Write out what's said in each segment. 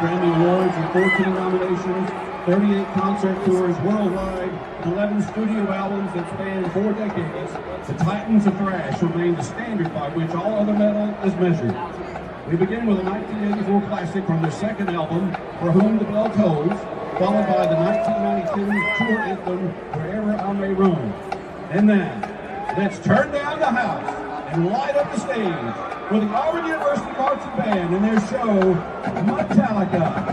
Grammy Awards and 14 nominations, 38 concert tours worldwide, and 11 studio albums that span 4 decades, the Titans of Thrash remain the standard by which all other metal is measured. We begin with a 1984 classic from their second album, For Whom the Bell Tolls, followed by the 1992 tour anthem, Wherever I May Roam. And then, let's turn down the house and light up the stage with the Auburn University Marching Band and their show, Metallica.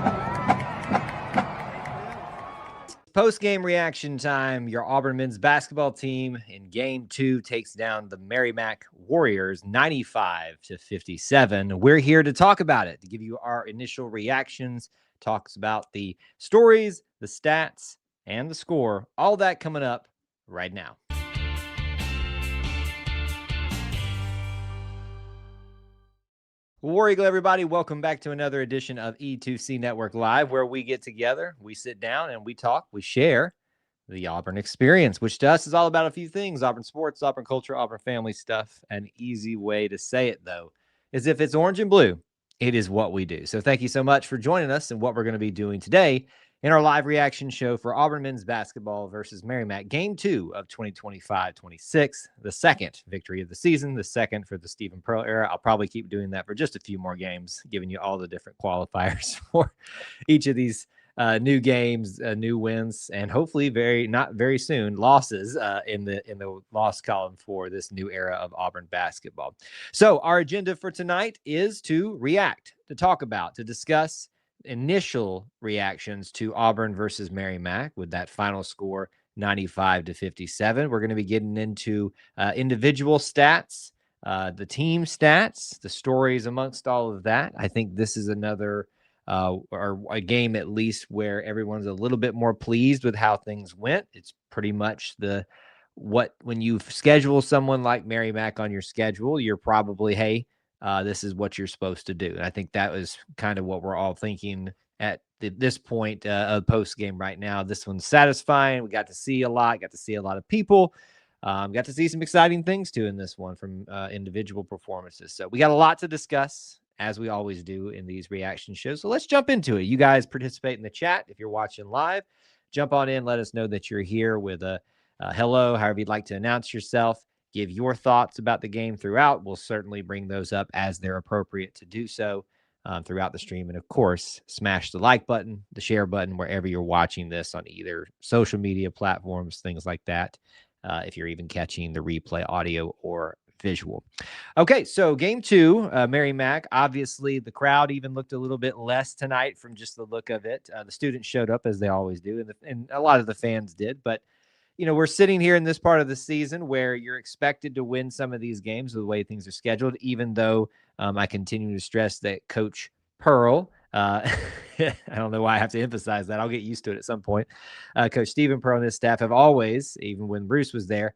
Post-game reaction time. Your Auburn men's basketball team in Game 2 takes down the Merrimack Warriors 95-57. We're here to talk about it, to give you our initial reactions, talks about the stories, the stats, and the score. All that coming up right now. War Eagle, everybody, welcome back to another edition of E2C Network Live, where we get together, we sit down, and we talk, we share the Auburn experience, which to us is all about a few things: Auburn sports, Auburn culture, Auburn family stuff. An easy way to say it, though, is if it's orange and blue, it is what we do. So thank you so much for joining us and what we're going to be doing today in our live reaction show for Auburn men's basketball versus Merrimack, Game 2 of 2025-26, the second victory of the season, the second for the Stephen Pearl era. I'll probably keep doing that for just a few more games, giving you all the different qualifiers for each of these new games, new wins, and hopefully not very soon losses in the loss column for this new era of Auburn basketball. So our agenda for tonight is to react, to talk about, to discuss initial reactions to Auburn versus Merrimack with that final score 95-57. We're going to be getting into individual stats, the team stats, the stories amongst all of that. I think this is another or a game at least where everyone's a little bit more pleased with how things went. It's pretty much when you schedule someone like Merrimack on your schedule, you're probably, hey, this is what you're supposed to do. And I think that was kind of what we're all thinking at this point of post game right now. This one's satisfying. We got to see a lot of people. Got to see some exciting things too in this one from individual performances. So we got a lot to discuss, as we always do in these reaction shows. So let's jump into it. You guys participate in the chat. If you're watching live, jump on in. Let us know that you're here with a hello, however you'd like to announce yourself. Give your thoughts about the game throughout. We'll certainly bring those up as they're appropriate to do so throughout the stream. And of course, smash the like button, the share button, wherever you're watching this on either social media platforms, things like that. If you're even catching the replay audio or visual. Okay, so Game 2, Merrimack. Obviously, the crowd even looked a little bit less tonight from just the look of it. The students showed up as they always do, and a lot of the fans did, but we're sitting here in this part of the season where you're expected to win some of these games the way things are scheduled, even though I continue to stress that Coach Pearl, I don't know why I have to emphasize that. I'll get used to it at some point. Coach Stephen Pearl and his staff have always, even when Bruce was there,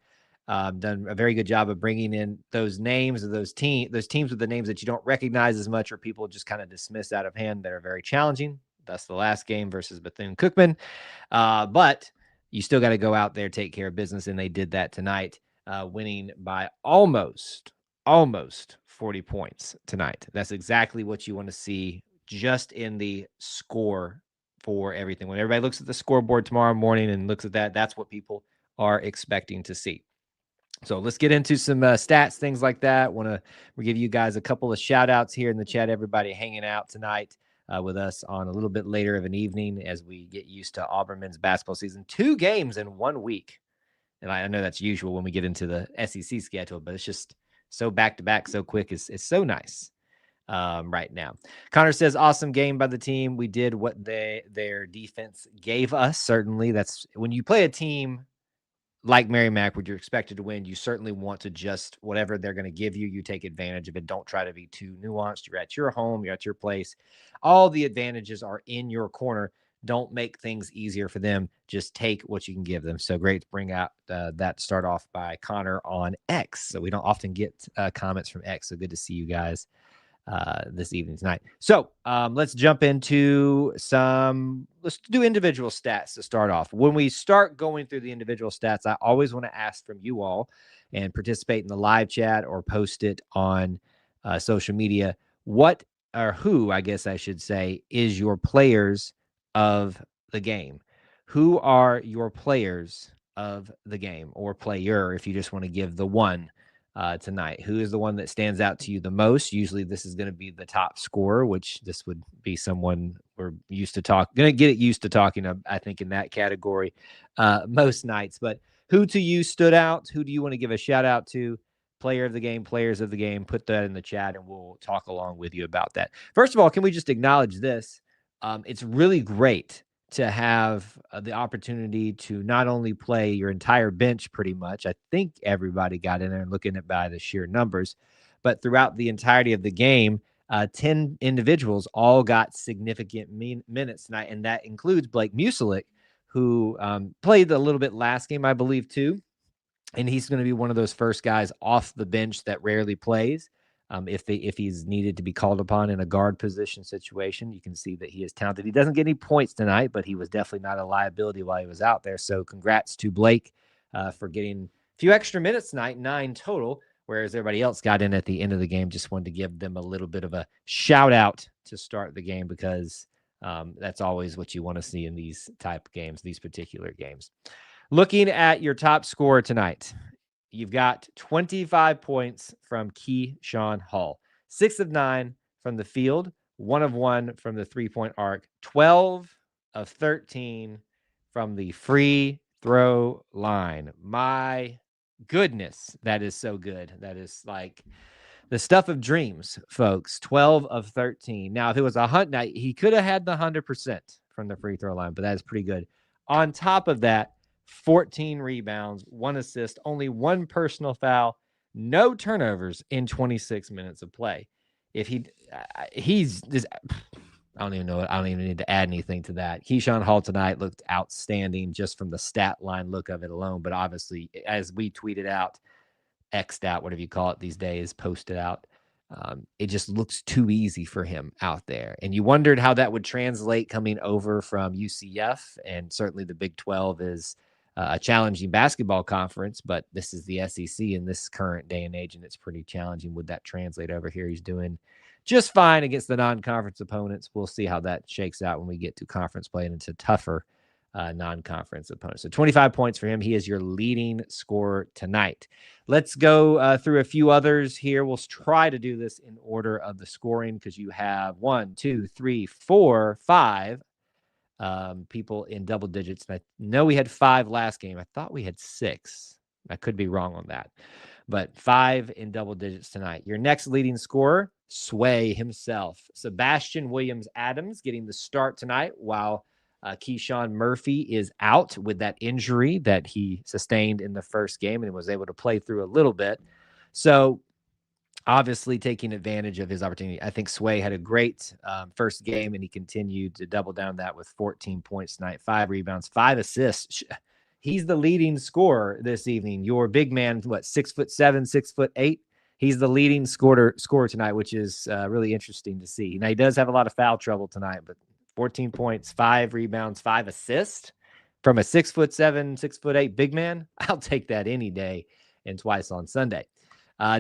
done a very good job of bringing in those names of those teams with the names that you don't recognize as much or people just kind of dismiss out of hand that are very challenging. That's the last game versus Bethune-Cookman. But you still got to go out there, take care of business, and they did that tonight, winning by almost 40 points tonight. That's exactly what you want to see just in the score for everything. When everybody looks at the scoreboard tomorrow morning and looks at that, that's what people are expecting to see. So let's get into some stats, things like that. We'll give you guys a couple of shout outs here in the chat. Everybody hanging out tonight with us on a little bit later of an evening as we get used to Auburn men's basketball season. 2 games in 1 week. And I know that's usual when we get into the SEC schedule, but it's just so back-to-back so quick. It's so nice right now. Connor says, awesome game by the team. We did what their defense gave us. Certainly, that's when you play a team like Merrimack, where you're expected to win, you certainly want to just, whatever they're going to give you, you take advantage of it. Don't try to be too nuanced. You're at your home. You're at your place. All the advantages are in your corner. Don't make things easier for them. Just take what you can give them. So great to bring out that start off by Connor on X. So we don't often get comments from X. So good to see you guys this evening tonight. So let's jump into let's do individual stats to start off. When we start going through the individual stats, I always want to ask from you all and participate in the live chat or post it on social media. What or who, I guess I should say, is your players of the game? Who are your players of the game, or player, if you just want to give the one tonight? Who is the one that stands out to you the most? Usually this is going to be the top scorer, which this would be someone we're used to going to get used to talking, I think, in that category most nights. But who to you stood out? Who do you want to give a shout out to? Player of the game, players of the game, put that in the chat and we'll talk along with you about that. First of all, can we just acknowledge this? It's really great to have the opportunity to not only play your entire bench pretty much. I think everybody got in there and looking at by the sheer numbers, but throughout the entirety of the game, 10 individuals all got significant minutes tonight, and that includes Blake Muselik, who played a little bit last game, I believe, too. And he's going to be one of those first guys off the bench that rarely plays. If he's needed to be called upon in a guard position situation, you can see that he is talented. He doesn't get any points tonight, but he was definitely not a liability while he was out there. So congrats to Blake for getting a few extra minutes tonight, 9 total, whereas everybody else got in at the end of the game. Just wanted to give them a little bit of a shout out to start the game because that's always what you want to see in these type of games, these particular games. Looking at your top scorer tonight, you've got 25 points from Keyshawn Hall, 6 of 9 from the field, 1 of 1 from the three-point arc, 12 of 13 from the free throw line. My goodness, that is so good. That is like the stuff of dreams, folks. 12 of 13. Now, if it was a hunt night, he could have had the 100% from the free throw line, but that is pretty good. On top of that, 14 rebounds, 1 assist, only 1 personal foul, no turnovers in 26 minutes of play. If he's just, I don't even know. I don't even need to add anything to that. Keyshawn Hall tonight looked outstanding just from the stat line look of it alone. But obviously, as we tweeted out, X'd out, whatever you call it these days, posted out, it just looks too easy for him out there. And you wondered how that would translate coming over from UCF. And certainly the Big 12 is a challenging basketball conference, but this is the SEC in this current day and age, and it's pretty challenging. Would that translate over here? He's doing just fine against the non-conference opponents. We'll see how that shakes out when we get to conference play and into tougher non-conference opponents. So 25 points for him. He is your leading scorer tonight. Let's go through a few others here. We'll try to do this in order of the scoring because you have 1, 2, 3, 4, 5 people in double digits. And I know we had 5 last game. I thought we had 6. I could be wrong on that. But 5 in double digits tonight. Your next leading scorer, Sway himself. Sebastian Williams-Adams getting the start tonight while Keyshawn Murphy is out with that injury that he sustained in the first game and was able to play through a little bit. So obviously taking advantage of his opportunity. I think Sway had a great first game, and he continued to double down that with 14 points tonight, 5 rebounds, 5 assists. He's the leading scorer this evening. Your big man, 6'7", 6'8". He's the leading scorer tonight, which is really interesting to see. Now, he does have a lot of foul trouble tonight, but 14 points, 5 rebounds, 5 assists from a 6'7", 6'8" big man. I'll take that any day and twice on Sunday.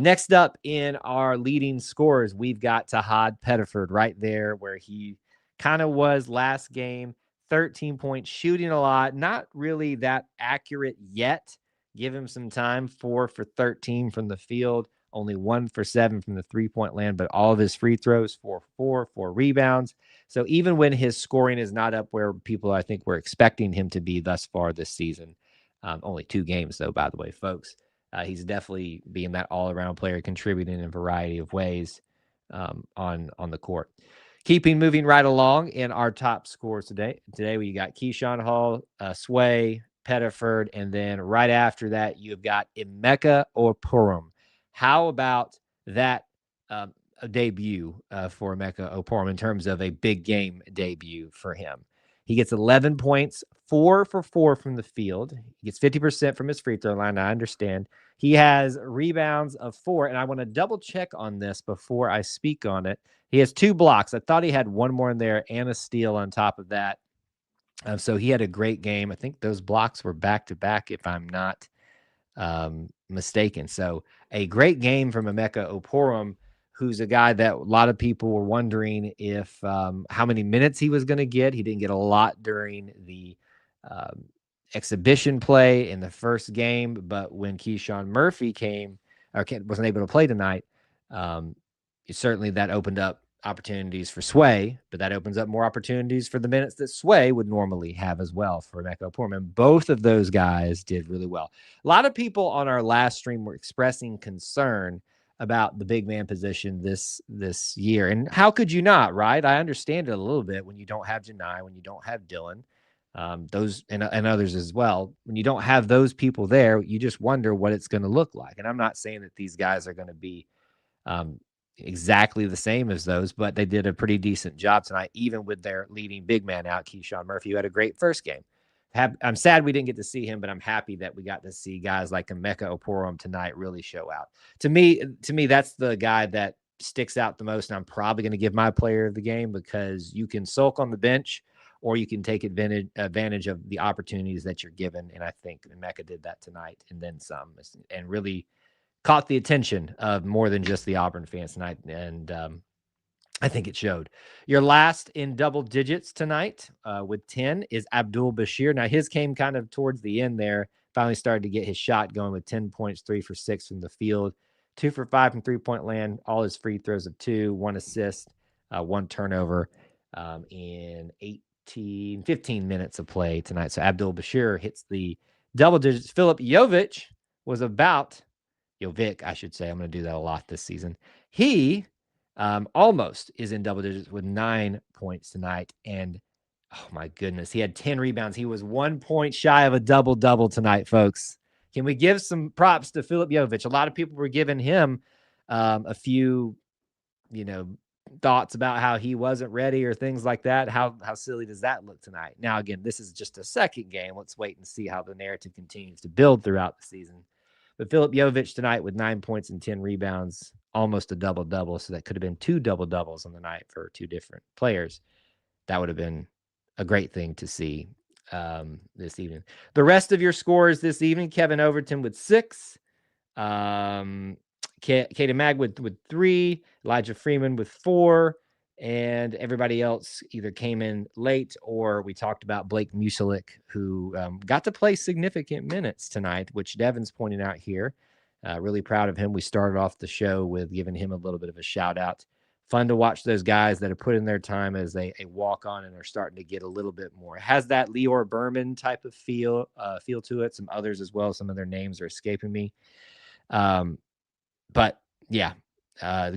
Next up in our leading scorers, we've got Tahad Pettiford right there where he kind of was last game. 13 points, shooting a lot, not really that accurate yet. Give him some time. 4 for 13 from the field, only 1 for 7 from the three-point land, but all of his free throws, 4 rebounds. So even when his scoring is not up where people, I think, were expecting him to be thus far this season, only 2 games, though, by the way, folks, he's definitely being that all-around player, contributing in a variety of ways on the court. Moving right along in our top scores today. Today we got Keyshawn Hall, Sway, Pettiford, and then right after that you've got Emeka Oporum. How about that debut for Emeka Oporum in terms of a big game debut for him? He gets 11 points, 4 for 4 from the field. He gets 50% from his free throw line. I understand. He has rebounds of 4, and I want to double check on this before I speak on it. He has 2 blocks. I thought he had 1 more in there and a steal on top of that. So he had a great game. I think those blocks were back-to-back, if I'm not mistaken. So a great game from Emeka Oporum who's a guy that a lot of people were wondering if how many minutes he was going to get. He didn't get a lot during the exhibition play in the first game, but when Keyshawn Murphy wasn't able to play tonight, certainly that opened up opportunities for Sway, but that opens up more opportunities for the minutes that Sway would normally have as well for Emeka Oporom. Both of those guys did really well. A lot of people on our last stream were expressing concern about the big man position this year. And how could you not, right? I understand it a little bit when you don't have Janai, when you don't have Dylan, those and others as well. When you don't have those people there, you just wonder what it's going to look like. And I'm not saying that these guys are going to be exactly the same as those, but they did a pretty decent job tonight, even with their leading big man out, Keyshawn Murphy, who had a great first game. I'm sad we didn't get to see him, but I'm happy that we got to see guys like Emeka Oporom tonight really show out. To me, that's the guy that sticks out the most, and I'm probably going to give my player of the game, because you can sulk on the bench or you can take advantage of the opportunities that you're given, and I think Emeka did that tonight and then some, and really caught the attention of more than just the Auburn fans tonight, and I think it showed. Your last in double digits tonight with 10 is Abdul Bashir. Now, his came kind of towards the end there. Finally started to get his shot going with 10 points, 3 for 6 from the field, 2 for 5 from three-point land, all his free throws of 2, 1 assist, 1 turnover in 15 minutes of play tonight. So Abdul Bashir hits the double digits. Filip Jovic was about... Jovic, I should say. I'm going to do that a lot this season. He almost is in double digits with 9 points tonight. And, oh, my goodness, he had 10 rebounds. He was 1 point shy of a double-double tonight, folks. Can we give some props to Filip Jovic? A lot of people were giving him a few, thoughts about how he wasn't ready or things like that. How silly does that look tonight? Now, again, this is just a second game. Let's wait and see how the narrative continues to build throughout the season. But Filip Jovic tonight with 9 points and 10 rebounds, almost a double-double. So that could have been 2 double-doubles on the night for 2 different players. That would have been a great thing to see this evening. The rest of your scores this evening, Kevin Overton with 6. Katie Mag with 3. Elijah Freeman with 4. And everybody else either came in late, or we talked about Blake Muselik, who got to play significant minutes tonight, which Devin's pointing out here. Really proud of him. We started off the show with giving him a little bit of a shout out. Fun to watch those guys that have put in their time as a walk on and are starting to get a little bit more. It has that Lior Berman type of feel to it. Some others as well. Some of their names are escaping me. But yeah.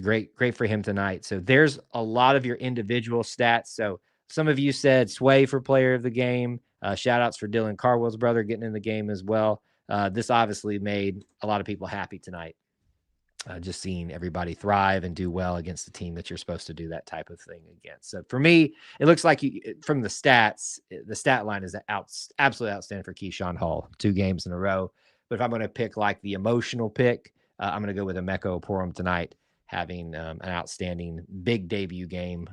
Great for him tonight. So there's a lot of your individual stats. So some of you said Sway for player of the game. Shout outs for Dylan Carwell's brother getting in the game as well. This obviously made a lot of people happy tonight. Just seeing everybody thrive and do well against the team that you're supposed to do that type of thing against. So for me, it looks like from the stats, the stat line is absolutely outstanding for Keyshawn Hall, 2 games in a row. But if I'm going to pick like the emotional pick, I'm going to go with Emeka Oporom tonight, having an outstanding big debut game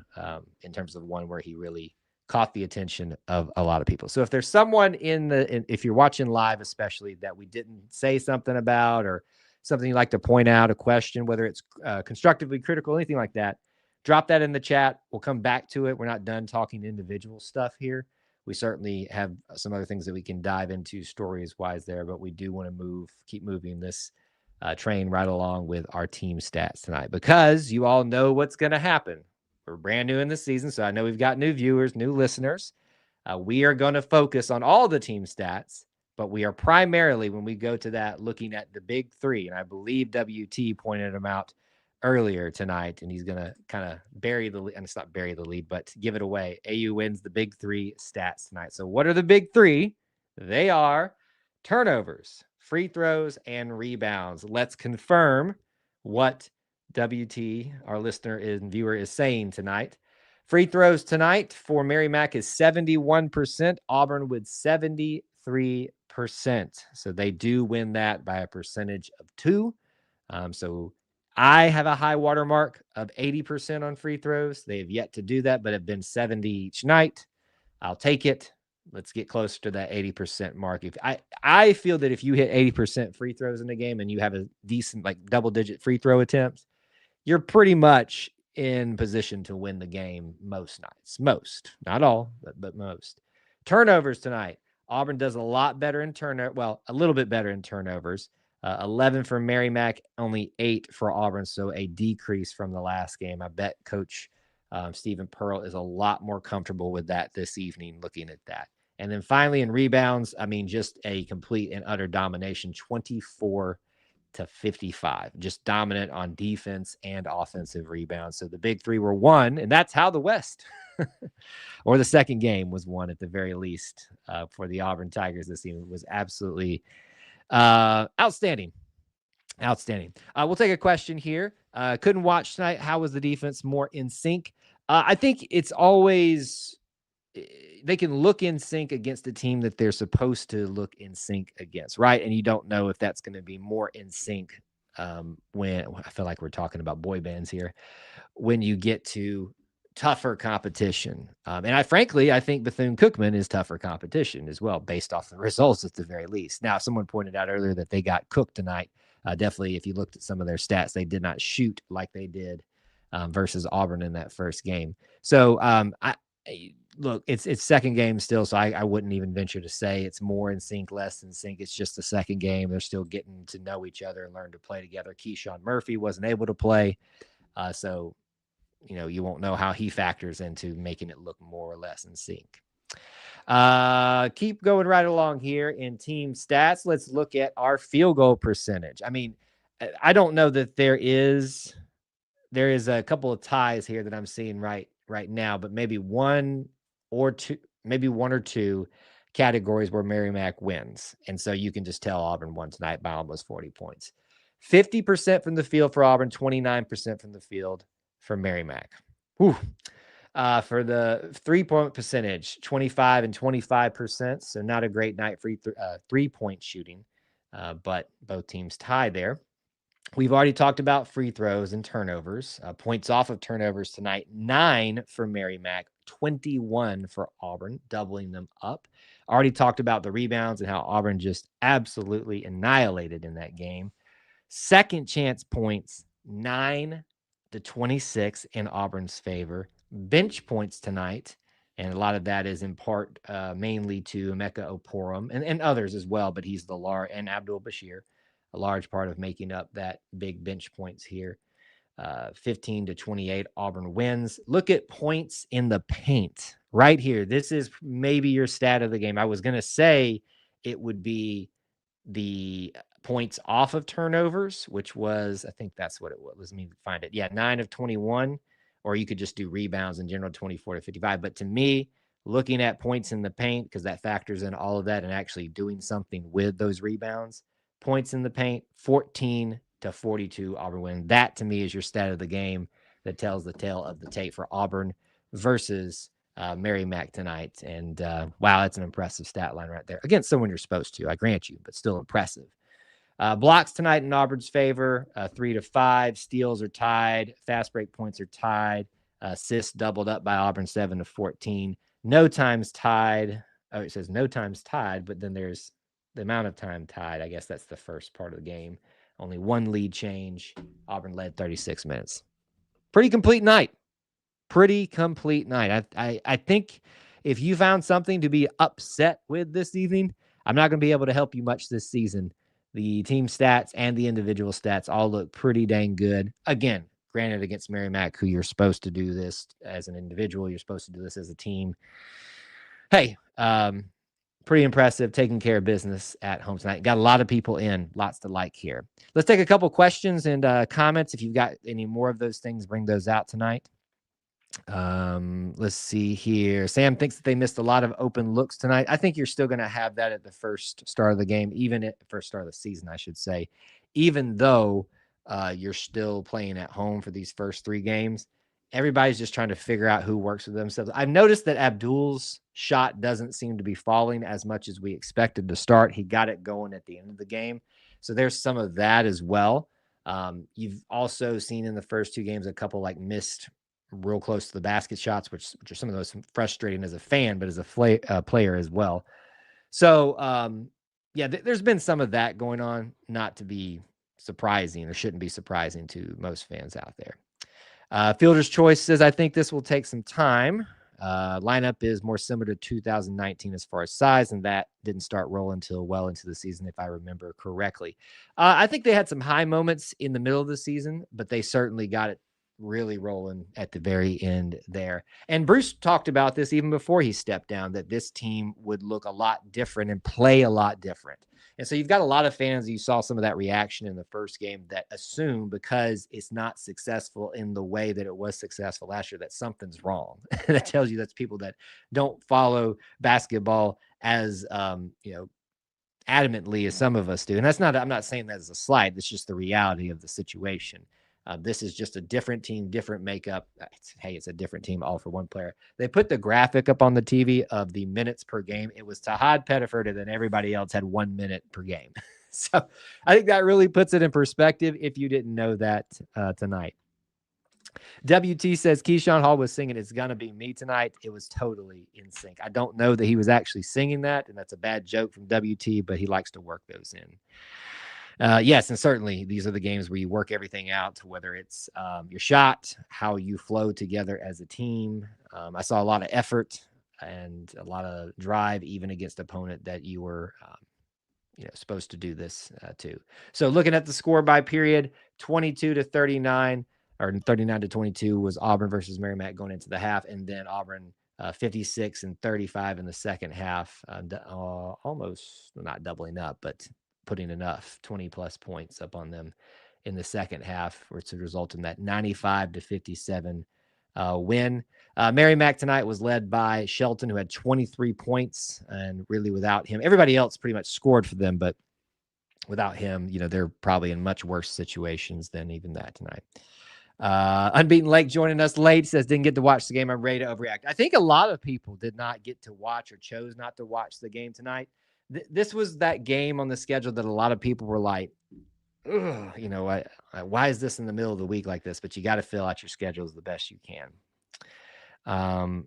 in terms of one where he really caught the attention of a lot of people. So if there's someone if you're watching live, especially, that we didn't say something about, or something you'd like to point out, a question, whether it's constructively critical, anything like that, drop that in the chat. We'll come back to it. We're not done talking individual stuff here. We certainly have some other things that we can dive into stories wise there, but we do want to keep moving this train right along with our team stats tonight, because you all know what's going to happen. We're brand new in this season, so I know we've got new viewers, new listeners. We are going to focus on all the team stats, but we are primarily, when we go to that, looking at the big 3. And I believe WT pointed them out earlier tonight, and he's going to kind of bury the lead. And it's not bury the lead, but give it away. AU wins the big 3 stats tonight. So what are the big 3? They are turnovers, free throws, and rebounds. Let's confirm what WT, our listener and viewer, is saying tonight. Free throws tonight for Merrimack is 71%. Auburn with 73%. So they do win that by a percentage of 2. So I have a high watermark of 80% on free throws. They have yet to do that, but have been 70 each night. I'll take it. Let's get closer to that 80% mark. If I feel that if you hit 80% free throws in a game and you have a decent, like, double-digit free throw attempts, you're pretty much in position to win the game most nights. Most, not all, but most. Turnovers tonight. Auburn does a lot better in turnover. Well, a little bit better in turnovers. 11 for Merrimack, only 8 for Auburn. So a decrease from the last game. I bet Coach Stephen Pearl is a lot more comfortable with that this evening looking at that. And then finally in rebounds, I mean, just a complete and utter domination, 24 to 55, just dominant on defense and offensive rebounds. So the big three were won, and that's how the West or the second game was won at the very least for the Auburn Tigers this evening. It was absolutely outstanding. Outstanding. We'll take a question here. Couldn't watch tonight. How was the defense more in sync? I think it's always they can look in sync against a team that they're supposed to look in sync against, right? And you don't know if that's going to be more in sync when I feel like we're talking about boy bands here, when you get to tougher competition. And I think Bethune-Cookman is tougher competition as well, based off the results at the very least. Now, someone pointed out earlier that they got cooked tonight. Definitely, if you looked at some of their stats, they did not shoot like they did versus Auburn in that first game. So look, it's second game still, so I wouldn't even venture to say it's more in sync, less in sync. It's just the second game. They're still getting to know each other and learn to play together. Keyshawn Murphy wasn't able to play, so you won't know how he factors into making it look more or less in sync. Keep going right along here in team stats. Let's look at our field goal percentage. I mean, I don't know that there is a couple of ties here that I'm seeing right now, but maybe one or two categories where Merrimack wins. And so you can just tell Auburn won tonight by almost 40 points. 50% from the field for Auburn, 29% from the field for Merrimack. Whew. For the 3-point percentage, 25 and 25%. So not a great night for 3-point shooting, but both teams tied there. We've already talked about free throws and turnovers. Points off of turnovers tonight, 9 for Merrimack, 21 for Auburn, doubling them up. Already talked about the rebounds and how Auburn just absolutely annihilated in that game. Second chance points, 9 to 26 in Auburn's favor. Bench points tonight, and a lot of that is in part mainly to Emeka Oporum and others as well, but he's and Abdul Bashir, a large part of making up that big bench points here. 15 to 28, Auburn wins. Look at points in the paint right here. This is maybe your stat of the game. I was going to say it would be the points off of turnovers, which was, I think that's what it was. Let me find it. Yeah, 9 of 21, or you could just do rebounds in general, 24 to 55. But to me, looking at points in the paint, because that factors in all of that and actually doing something with those rebounds, points in the paint, 14 to 42, Auburn win. That to me is your stat of the game that tells the tale of the tape for Auburn versus Merrimack tonight. And wow, that's an impressive stat line right there. Against someone you're supposed to, I grant you, but still impressive. Blocks tonight in Auburn's favor, 3 to 5. Steals are tied. Fast break points are tied. Assists doubled up by Auburn, 7 to 14. No times tied. Oh, it says no times tied, but then there's the amount of time tied. I guess that's the first part of the game. Only one lead change. Auburn led 36 minutes. Pretty complete night. I think if you found something to be upset with this evening, I'm not going to be able to help you much this season. The team stats and the individual stats all look pretty dang good. Again, granted, against Merrimack, who you're supposed to do this as an individual, you're supposed to do this as a team. Hey, pretty impressive, taking care of business at home tonight. Got a lot of people in, lots to like here. Let's take a couple questions and comments. If you've got any more of those things, bring those out tonight. Let's see here. Sam thinks that they missed a lot of open looks tonight. I think you're still going to have that at the first start of the game, even at the first start of the season, I should say, even though you're still playing at home for these first 3 games. Everybody's just trying to figure out who works with themselves. I've noticed that Abdul's shot doesn't seem to be falling as much as we expected to start. He got it going at the end of the game. So there's some of that as well. You've also seen in the first 2 games a couple like missed real close to the basket shots, which are some of those frustrating as a fan, but as a player as well. So, there's been some of that going on, not to be surprising or shouldn't be surprising to most fans out there. Fielder's Choice says, I think this will take some time. Lineup is more similar to 2019 as far as size, and that didn't start rolling until well into the season, if I remember correctly. I think they had some high moments in the middle of the season, but they certainly got it really rolling at the very end there. And Bruce talked about this even before he stepped down, that this team would look a lot different and play a lot different. And so you've got a lot of fans, you saw some of that reaction in the first game, that assume because it's not successful in the way that it was successful last year, that something's wrong. That tells you that's people that don't follow basketball as, adamantly as some of us do. And that's not, I'm not saying that as a slight, it's just the reality of the situation. This is just a different team, different makeup. It's a different team, all for one player. They put the graphic up on the TV of the minutes per game. It was Tahad Pettiford, and then everybody else had 1 minute per game. So I think that really puts it in perspective if you didn't know that tonight. WT says Keyshawn Hall was singing It's Gonna Be Me Tonight. It was totally in sync. I don't know that he was actually singing that, and that's a bad joke from WT, but he likes to work those in. Yes, and certainly these are the games where you work everything out, whether it's your shot, how you flow together as a team. I saw a lot of effort and a lot of drive, even against an opponent that you were supposed to do this to. So looking at the score by period, 22-39 or 39-22 was Auburn versus Merrimack going into the half, and then Auburn 56-35 in the second half, almost not doubling up, but putting enough 20+ points up on them in the second half, which would result in that 95-57 win. Merrimack tonight was led by Shelton, who had 23 points, and really without him, everybody else pretty much scored for them, but without him, they're probably in much worse situations than even that tonight. Unbeaten Lake joining us late, says, didn't get to watch the game. I'm ready to overreact. I think a lot of people did not get to watch or chose not to watch the game tonight. This was that game on the schedule that a lot of people were like, why is this in the middle of the week like this? But you got to fill out your schedules the best you can.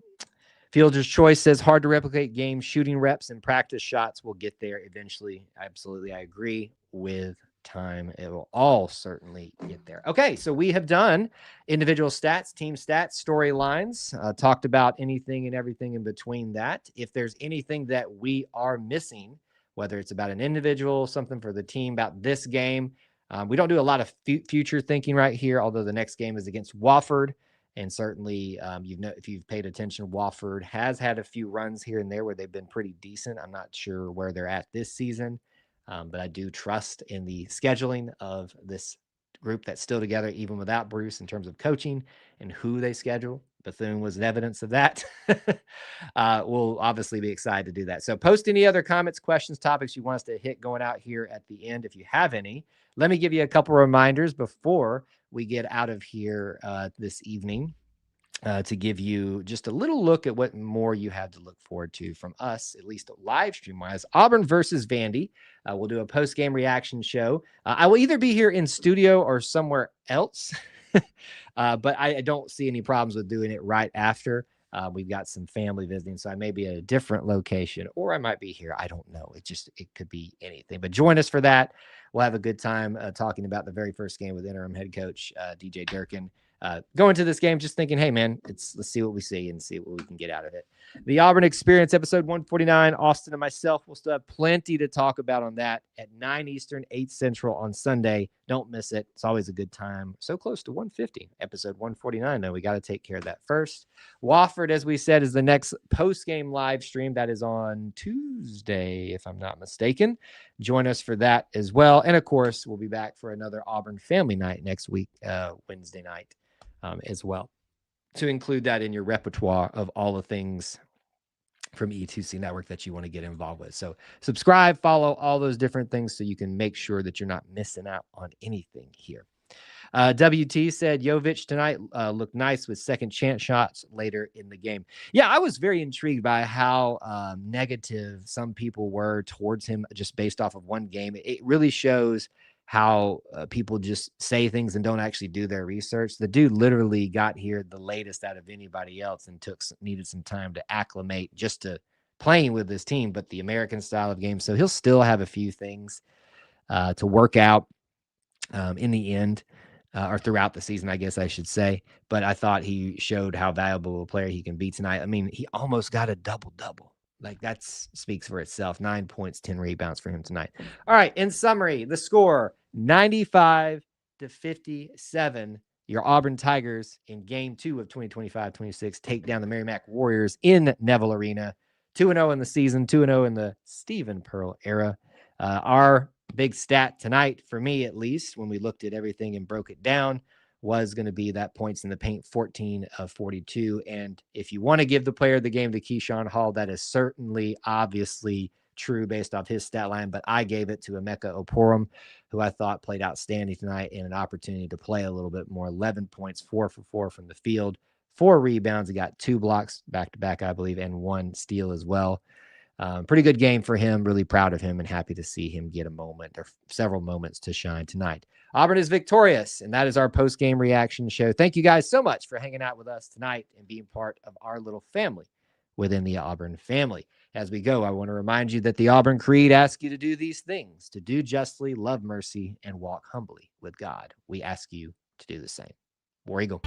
Fielder's Choice says, hard to replicate game shooting reps and practice shots. Will get there eventually. Absolutely. I agree. With time, it will all certainly get there. Okay, so we have done individual stats, team stats, storylines, talked about anything and everything in between that. If there's anything that we are missing, whether it's about an individual, something for the team, about this game, we don't do a lot of future thinking right here, although the next game is against Wofford. And certainly, if you've paid attention, Wofford has had a few runs here and there where they've been pretty decent. I'm not sure where they're at this season. But I do trust in the scheduling of this group that's still together, even without Bruce, in terms of coaching and who they schedule. Bethune was an evidence of that. We'll obviously be excited to do that. So post any other comments, questions, topics you want us to hit going out here at the end, if you have any. Let me give you a couple of reminders before we get out of here this evening. To give you just a little look at what more you have to look forward to from us, at least live stream wise. Auburn versus Vandy. We'll do a post-game reaction show. I will either be here in studio or somewhere else, but I don't see any problems with doing it right after. We've got some family visiting, so I may be at a different location, or I might be here. I don't know. It could be anything, but join us for that. We'll have a good time talking about the very first game with interim head coach DJ Durkin. Going to this game just thinking, hey, man, let's see what we see and see what we can get out of it. The Auburn Experience, episode 149, Austin and myself will still have plenty to talk about on that at 9 Eastern, 8 Central on Sunday. Don't miss it. It's always a good time. So close to 150, episode 149, though. We got to take care of that first. Wofford, as we said, is the next post-game live stream. That is on Tuesday, if I'm not mistaken. Join us for that as well. And, of course, we'll be back for another Auburn family night next week, Wednesday night. As well, to include that in your repertoire of all the things from E2C Network that you want to get involved with. So subscribe, follow, all those different things so you can make sure that you're not missing out on anything here. WT said Jovic tonight looked nice with second chance shots later in the game. Yeah, I was very intrigued by how negative some people were towards him just based off of one game. It really shows how people just say things and don't actually do their research. The dude literally got here the latest out of anybody else and needed some time to acclimate just to playing with this team, but the American style of game. So he'll still have a few things to work out. in the end, or throughout the season, I guess I should say. But I thought he showed how valuable a player he can be tonight. I mean, he almost got a double-double. Like, that speaks for itself. 9 points, 10 rebounds for him tonight. All right, in summary, the score, 95-57. Your Auburn Tigers in Game 2 of 2025-26 take down the Merrimack Warriors in Neville Arena. 2-0 in the season, 2-0 in the Stephen Pearl era. Our big stat tonight, for me at least, when we looked at everything and broke it down, was going to be that points in the paint, 14 of 42. And if you want to give the player of the game to Keyshawn Hall, that is certainly obviously true based off his stat line, but I gave it to Emeka Oporum, who I thought played outstanding tonight in an opportunity to play a little bit more. 11 points, 4 for 4 from the field, 4 rebounds. He got 2 blocks back-to-back, I believe, and 1 steal as well. Pretty good game for him. Really proud of him and happy to see him get a moment or several moments to shine tonight. Auburn is victorious, and that is our post-game reaction show. Thank you guys so much for hanging out with us tonight and being part of our little family within the Auburn family. As we go, I want to remind you that the Auburn Creed asks you to do these things: to do justly, love mercy, and walk humbly with God. We ask you to do the same. War Eagle.